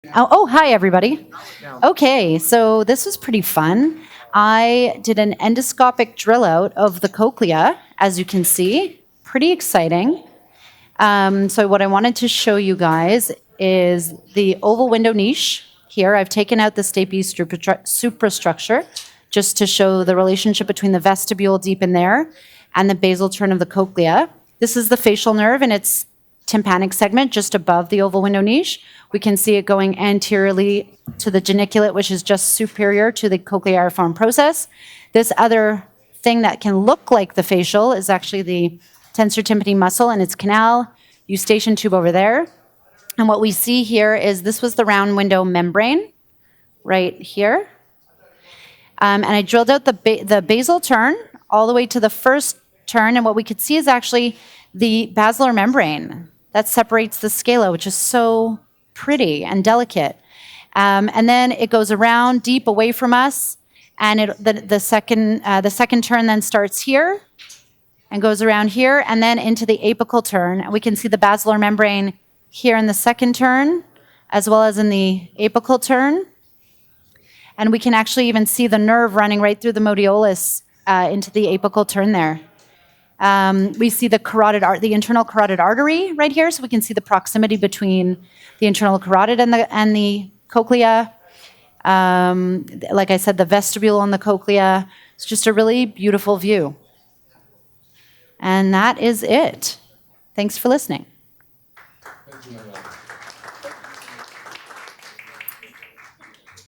Hi, everybody. Okay, so this was pretty fun. I did an endoscopic drill out of the cochlea, as you can see. Pretty exciting. So, what I wanted to show you guys is the oval window niche. Here, I've taken out the stapes suprastructure just to show the relationship between the vestibule deep in there and the basal turn of the cochlea. This is the facial nerve and its tympanic segment just above the oval window niche. We can see it going anteriorly to the geniculate, which is just superior to the cochleariform process. This other thing that can look like the facial is actually the tensor tympani muscle and its canal, eustachian tube over there. And what we see here is this was the round window membrane right here. And I drilled out the basal turn all the way to the first turn, and what we could see is actually the basilar membrane that separates the scala, which is so pretty and delicate. And then it goes around deep away from us, and the second turn then starts here and goes around here and then into the apical turn. And we can see the basilar membrane here in the second turn as well as in the apical turn. And we can actually even see the nerve running right through the modiolus into the apical turn there. We see the internal carotid artery right here, so we can see the proximity between the internal carotid and the cochlea. Like I said, the vestibule on the cochlea. It's just a really beautiful view. And that is it. Thanks for listening. Thank you, Manuel.